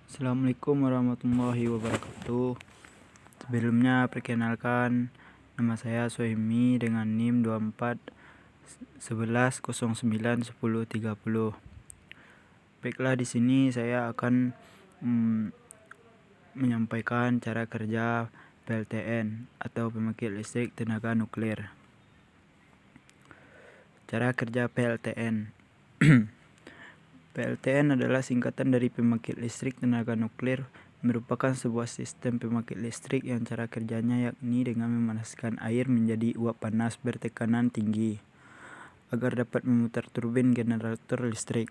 Assalamualaikum warahmatullahi wabarakatuh. Sebelumnya perkenalkan, nama saya Sohimi dengan NIM 2411091030. Baiklah, di sini saya akan menyampaikan cara kerja PLTN atau pembangkit listrik tenaga nuklir. Cara kerja PLTN. PLTN adalah singkatan dari pembangkit listrik tenaga nuklir, merupakan sebuah sistem pembangkit listrik yang cara kerjanya yakni dengan memanaskan air menjadi uap panas bertekanan tinggi agar dapat memutar turbin generator listrik.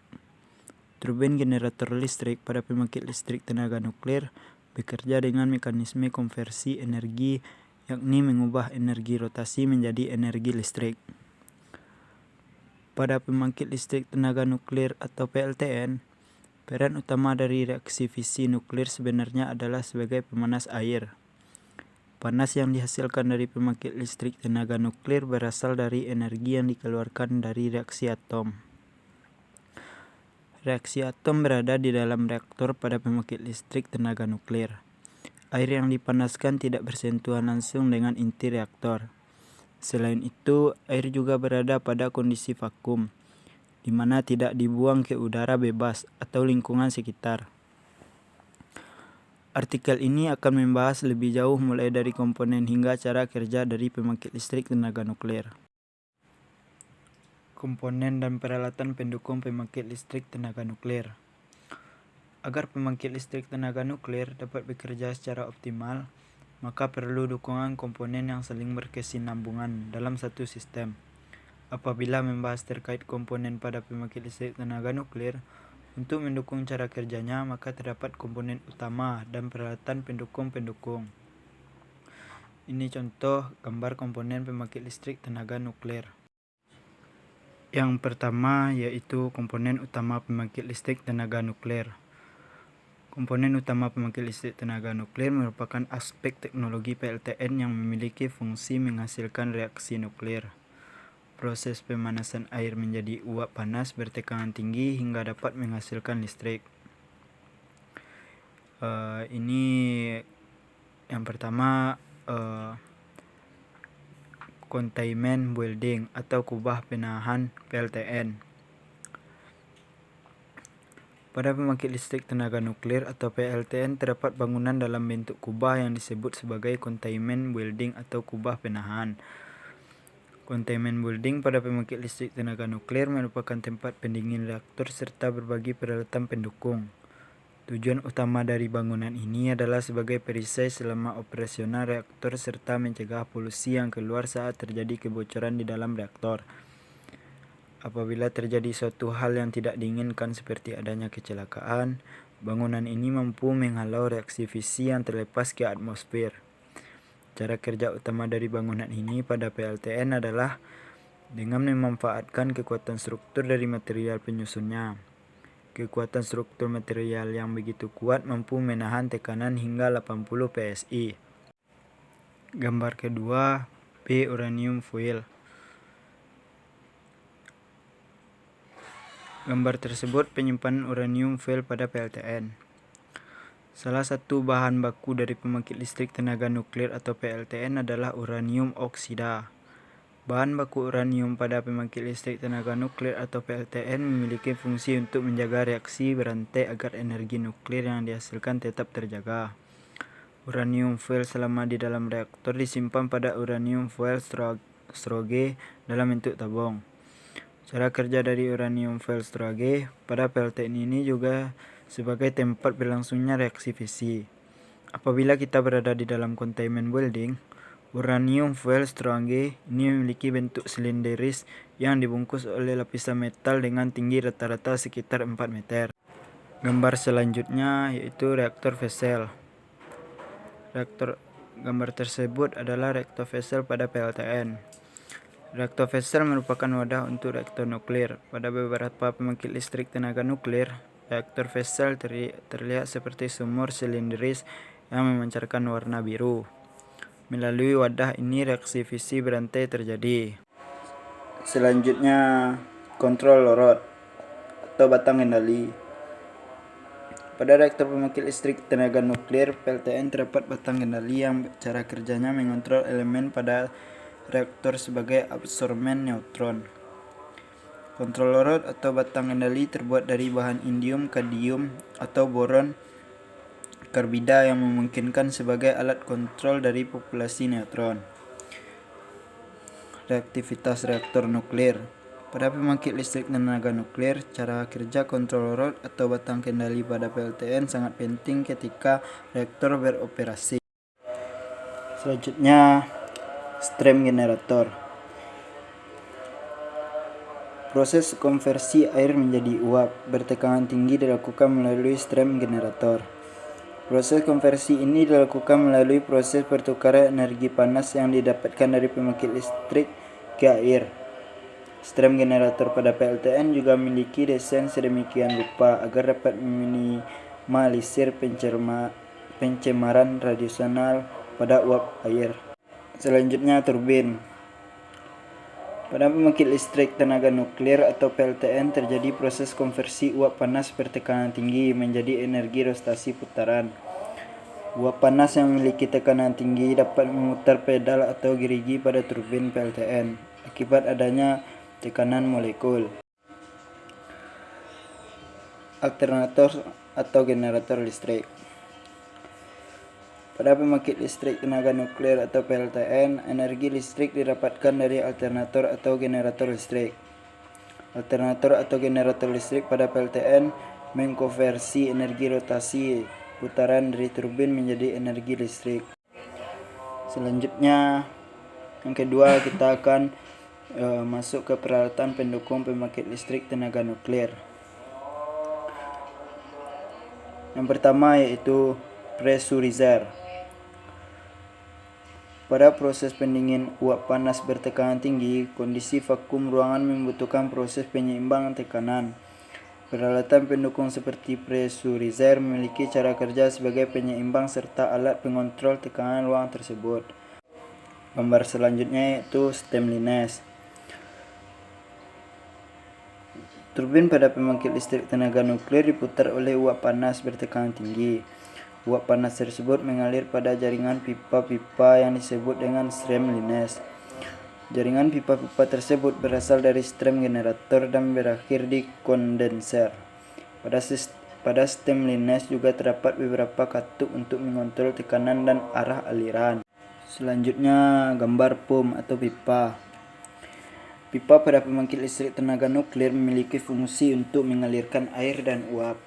Turbin generator listrik pada pembangkit listrik tenaga nuklir bekerja dengan mekanisme konversi energi, yakni mengubah energi rotasi menjadi energi listrik. Pada pembangkit listrik tenaga nuklir atau PLTN, peran utama dari reaksi fisi nuklir sebenarnya adalah sebagai pemanas air. Panas yang dihasilkan dari pembangkit listrik tenaga nuklir berasal dari energi yang dikeluarkan dari reaksi atom. Reaksi atom berada di dalam reaktor pada pembangkit listrik tenaga nuklir. Air yang dipanaskan tidak bersentuhan langsung dengan inti reaktor. Selain itu, air juga berada pada kondisi vakum, di mana tidak dibuang ke udara bebas atau lingkungan sekitar. Artikel ini akan membahas lebih jauh mulai dari komponen hingga cara kerja dari pembangkit listrik tenaga nuklir. Komponen dan peralatan pendukung pembangkit listrik tenaga nuklir. Agar pembangkit listrik tenaga nuklir dapat bekerja secara optimal, maka perlu dukungan komponen yang saling berkesinambungan dalam satu sistem. Apabila membahas terkait komponen pada pembangkit listrik tenaga nuklir, untuk mendukung cara kerjanya maka terdapat komponen utama dan peralatan pendukung-pendukung. Ini contoh gambar komponen pembangkit listrik tenaga nuklir. Yang pertama yaitu komponen utama pembangkit listrik tenaga nuklir. Komponen utama pembangkit listrik tenaga nuklir merupakan aspek teknologi PLTN yang memiliki fungsi menghasilkan reaksi nuklir. Proses pemanasan air menjadi uap panas bertekanan tinggi hingga dapat menghasilkan listrik. Ini yang pertama, containment building atau kubah penahan PLTN. Pada pembangkit listrik tenaga nuklir atau PLTN terdapat bangunan dalam bentuk kubah yang disebut sebagai containment building atau kubah penahan. Containment building pada pembangkit listrik tenaga nuklir merupakan tempat pendingin reaktor serta berbagai peralatan pendukung. Tujuan utama dari bangunan ini adalah sebagai perisai selama operasional reaktor serta mencegah polusi yang keluar saat terjadi kebocoran di dalam reaktor. Apabila terjadi suatu hal yang tidak diinginkan seperti adanya kecelakaan, bangunan ini mampu menghalau reaksi fisi yang terlepas ke atmosfer. Cara kerja utama dari bangunan ini pada PLTN adalah dengan memanfaatkan kekuatan struktur dari material penyusunnya. Kekuatan struktur material yang begitu kuat mampu menahan tekanan hingga 80 PSI. Gambar kedua, P uranium foil. Gambar tersebut penyimpanan uranium foil pada PLTN. Salah satu bahan baku dari pembangkit listrik tenaga nuklir atau PLTN adalah uranium oksida. Bahan baku uranium pada pembangkit listrik tenaga nuklir atau PLTN memiliki fungsi untuk menjaga reaksi berantai agar energi nuklir yang dihasilkan tetap terjaga. Uranium foil selama di dalam reaktor disimpan pada uranium foil storage dalam bentuk tabung. Cara kerja dari uranium foil storage pada PLTN ini juga sebagai tempat berlangsungnya reaksi fisi. Apabila kita berada di dalam containment building, uranium foil storage ini memiliki bentuk silinderis yang dibungkus oleh lapisan metal dengan tinggi rata-rata sekitar 4 meter. Gambar selanjutnya yaitu reaktor vessel. Gambar tersebut adalah reaktor vessel pada PLTN. Reaktor vessel merupakan wadah untuk reaktor nuklir. Pada beberapa pembangkit listrik tenaga nuklir, reaktor vessel terlihat seperti sumur silinderis yang memancarkan warna biru. Melalui wadah ini reaksi fisi berantai terjadi. Selanjutnya, control rod atau batang kendali. Pada reaktor pembangkit listrik tenaga nuklir PLTN terdapat batang kendali yang cara kerjanya mengontrol elemen pada reaktor sebagai absorben neutron. Kontrol rod atau batang kendali terbuat dari bahan indium, kadium, atau boron karbida yang memungkinkan sebagai alat kontrol dari populasi neutron. Reaktivitas reaktor nuklir. Pada pembangkit listrik tenaga nuklir, cara kerja kontrol rod atau batang kendali pada PLTN sangat penting ketika reaktor beroperasi. Selanjutnya, stream generator. Proses konversi air menjadi uap bertekanan tinggi dilakukan melalui stream generator. Proses konversi ini dilakukan melalui proses pertukaran energi panas yang didapatkan dari pembangkit listrik ke air. Stream generator pada PLTN juga memiliki desain sedemikian rupa agar dapat meminimalisir pencemaran radiasional pada uap air. Selanjutnya, turbin. Pada pembangkit listrik tenaga nuklir atau PLTN terjadi proses konversi uap panas bertekanan tinggi menjadi energi rotasi putaran. Uap panas yang memiliki tekanan tinggi dapat memutar pedal atau gerigi pada turbin PLTN akibat adanya tekanan molekul. Alternator atau generator listrik. Pada pembangkit listrik tenaga nuklir atau PLTN, energi listrik didapatkan dari alternator atau generator listrik. Alternator atau generator listrik pada PLTN mengkonversi energi rotasi putaran dari turbin menjadi energi listrik. Selanjutnya, yang kedua kita akan masuk ke peralatan pendukung pembangkit listrik tenaga nuklir. Yang pertama yaitu pressurizer. Pada proses pendingin uap panas bertekanan tinggi, kondisi vakum ruangan membutuhkan proses penyeimbang tekanan. Peralatan pendukung seperti pressurizer memiliki cara kerja sebagai penyeimbang serta alat pengontrol tekanan ruang tersebut. Gambar selanjutnya yaitu stemliness. Turbin pada pembangkit listrik tenaga nuklir diputar oleh uap panas bertekanan tinggi. Uap panas tersebut mengalir pada jaringan pipa-pipa yang disebut dengan streamlines. Jaringan pipa-pipa tersebut berasal dari stream generator dan berakhir di kondenser. Pada streamlines juga terdapat beberapa katup untuk mengontrol tekanan dan arah aliran. Selanjutnya, gambar pump atau pipa. Pipa pada pembangkit listrik tenaga nuklir memiliki fungsi untuk mengalirkan air dan uap.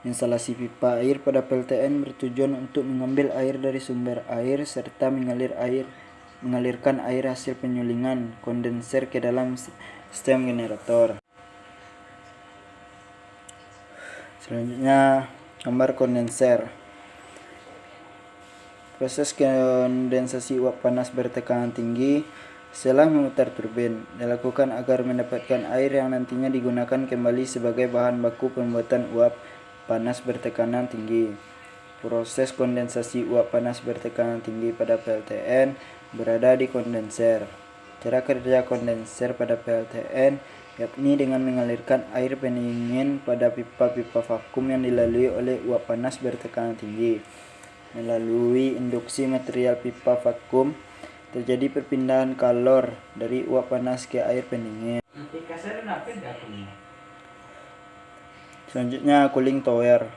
Instalasi pipa air pada PLTN bertujuan untuk mengambil air dari sumber air serta mengalirkan air hasil penyulingan kondenser ke dalam steam generator. Selanjutnya, gambar kondenser. Proses kondensasi uap panas bertekanan tinggi setelah memutar turbin dilakukan agar mendapatkan air yang nantinya digunakan kembali sebagai bahan baku pembuatan uap panas bertekanan tinggi. Proses kondensasi uap panas bertekanan tinggi pada PLTN berada di kondenser. Cara kerja kondenser pada PLTN yakni dengan mengalirkan air pendingin pada pipa-pipa vakum yang dilalui oleh uap panas bertekanan tinggi. Melalui induksi material pipa vakum terjadi perpindahan kalor dari uap panas ke air pendingin. Selanjutnya, cooling tower.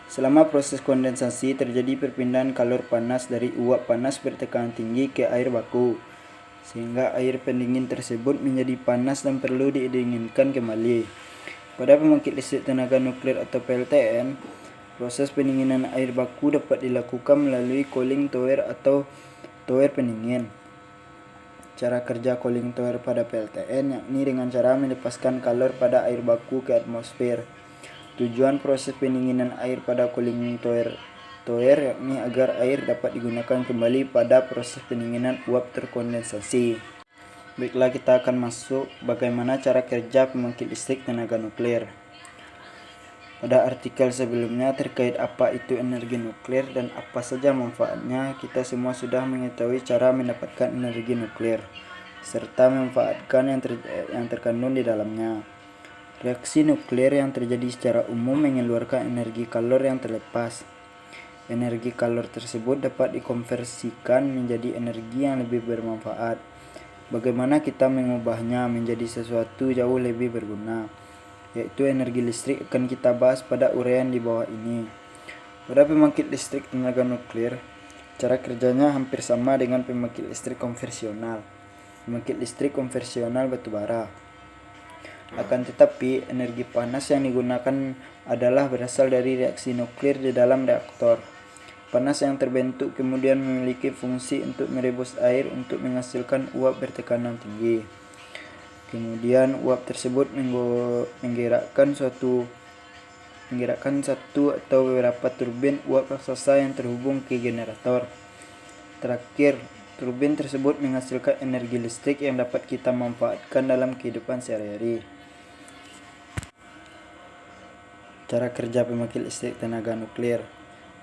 Selama proses kondensasi terjadi perpindahan kalor panas dari uap panas bertekanan tinggi ke air baku, sehingga air pendingin tersebut menjadi panas dan perlu didinginkan kembali. Pada pembangkit listrik tenaga nuklir atau PLTN, proses pendinginan air baku dapat dilakukan melalui cooling tower atau tower pendingin. Cara kerja cooling tower pada PLTN yakni dengan cara melepaskan kalor pada air baku ke atmosfer. Tujuan proses pendinginan air pada cooling tower yakni agar air dapat digunakan kembali pada proses pendinginan uap terkondensasi. Baiklah, kita akan masuk bagaimana cara kerja pembangkit listrik tenaga nuklir. Pada artikel sebelumnya terkait apa itu energi nuklir dan apa saja manfaatnya, kita semua sudah mengetahui cara mendapatkan energi nuklir serta memanfaatkan yang terkandung di dalamnya. Reaksi nuklir yang terjadi secara umum mengeluarkan energi kalor yang terlepas. Energi kalor tersebut dapat dikonversikan menjadi energi yang lebih bermanfaat. Bagaimana kita mengubahnya menjadi sesuatu jauh lebih berguna, yaitu energi listrik, akan kita bahas pada uraian di bawah ini. Pada pembangkit listrik tenaga nuklir, cara kerjanya hampir sama dengan pembangkit listrik konvensional. Pembangkit listrik konvensional batubara. Akan tetapi, energi panas yang digunakan adalah berasal dari reaksi nuklir di dalam reaktor. Panas yang terbentuk kemudian memiliki fungsi untuk merebus air untuk menghasilkan uap bertekanan tinggi. Kemudian uap tersebut menggerakkan satu atau beberapa turbin uap raksasa yang terhubung ke generator. Terakhir, turbin tersebut menghasilkan energi listrik yang dapat kita manfaatkan dalam kehidupan sehari-hari. Cara kerja pembangkit listrik tenaga nuklir.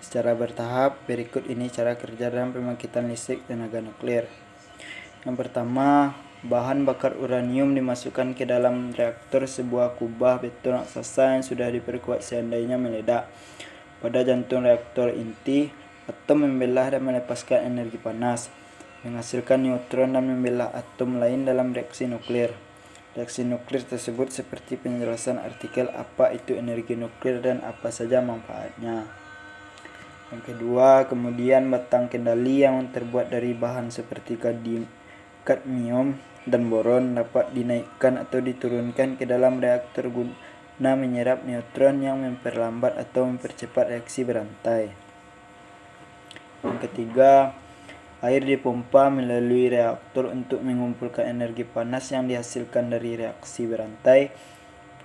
Secara bertahap, berikut ini cara kerja dalam pembangkitan listrik tenaga nuklir. Yang pertama, bahan bakar uranium dimasukkan ke dalam reaktor sebuah kubah beton raksasa yang sudah diperkuat seandainya meledak. Pada jantung reaktor inti, atom membelah dan melepaskan energi panas, menghasilkan neutron dan membelah atom lain dalam reaksi nuklir. Reaksi nuklir tersebut seperti penjelasan artikel apa itu energi nuklir dan apa saja manfaatnya. Yang kedua, kemudian batang kendali yang terbuat dari bahan seperti kadmium dan boron dapat dinaikkan atau diturunkan ke dalam reaktor guna menyerap neutron yang memperlambat atau mempercepat reaksi berantai. Yang ketiga, air dipompa melalui reaktor untuk mengumpulkan energi panas yang dihasilkan dari reaksi berantai.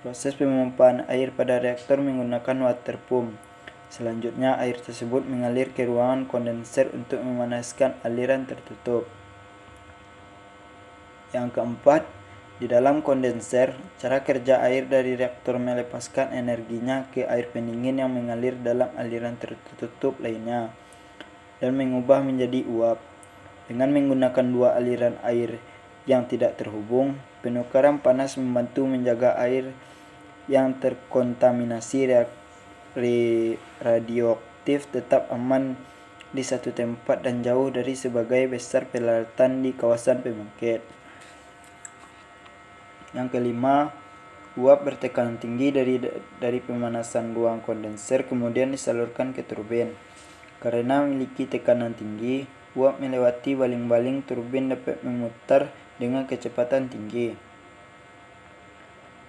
Proses pemompaan air pada reaktor menggunakan water pump. Selanjutnya, air tersebut mengalir ke ruangan kondenser untuk memanaskan aliran tertutup. Yang keempat, di dalam kondenser, cara kerja air dari reaktor melepaskan energinya ke air pendingin yang mengalir dalam aliran tertutup lainnya dan mengubah menjadi uap. Dengan menggunakan dua aliran air yang tidak terhubung, penukaran panas membantu menjaga air yang terkontaminasi radioaktif tetap aman di satu tempat dan jauh dari sebagai besar peralatan di kawasan pembangkit. Yang kelima, uap bertekanan tinggi dari pemanasan ruang kondenser kemudian disalurkan ke turbin. Karena memiliki tekanan tinggi, uap melewati baling-baling turbin dapat memutar dengan kecepatan tinggi.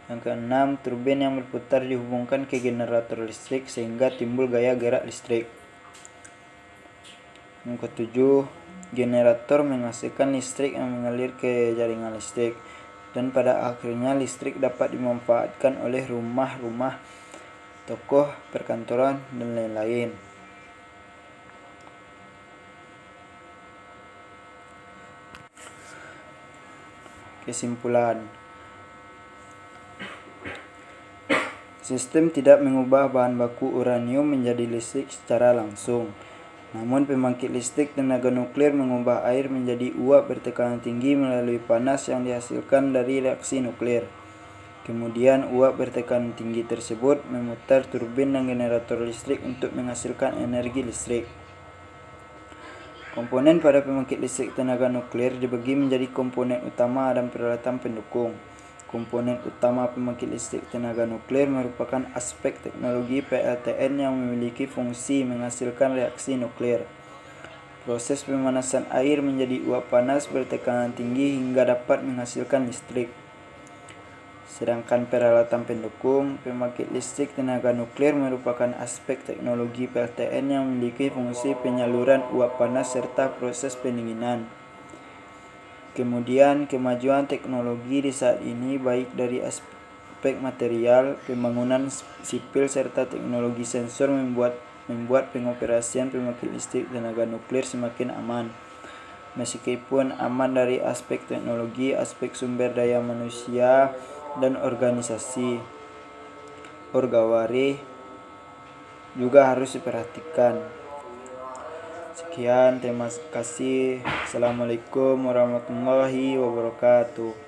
Yang keenam, turbin yang berputar dihubungkan ke generator listrik sehingga timbul gaya gerak listrik. Yang ketujuh, generator menghasilkan listrik yang mengalir ke jaringan listrik, dan pada akhirnya listrik dapat dimanfaatkan oleh rumah-rumah, toko, perkantoran, dan lain-lain. Kesimpulan, sistem tidak mengubah bahan baku uranium menjadi listrik secara langsung. Namun pembangkit listrik tenaga nuklir mengubah air menjadi uap bertekanan tinggi melalui panas yang dihasilkan dari reaksi nuklir. Kemudian uap bertekanan tinggi tersebut memutar turbin dan generator listrik untuk menghasilkan energi listrik. Komponen pada pembangkit listrik tenaga nuklir dibagi menjadi komponen utama dan peralatan pendukung. Komponen utama pembangkit listrik tenaga nuklir merupakan aspek teknologi PLTN yang memiliki fungsi menghasilkan reaksi nuklir. Proses pemanasan air menjadi uap panas bertekanan tinggi hingga dapat menghasilkan listrik. Sedangkan peralatan pendukung pembangkit listrik tenaga nuklir merupakan aspek teknologi PLTN yang memiliki fungsi penyaluran uap panas serta proses pendinginan. Kemudian, kemajuan teknologi di saat ini baik dari aspek material, pembangunan sipil serta teknologi sensor membuat pengoperasian pembangkit listrik tenaga nuklir semakin aman. Meskipun aman dari aspek teknologi, aspek sumber daya manusia dan organisasi orgawari juga harus diperhatikan. Sekian, terima kasih. Assalamualaikum warahmatullahi wabarakatuh.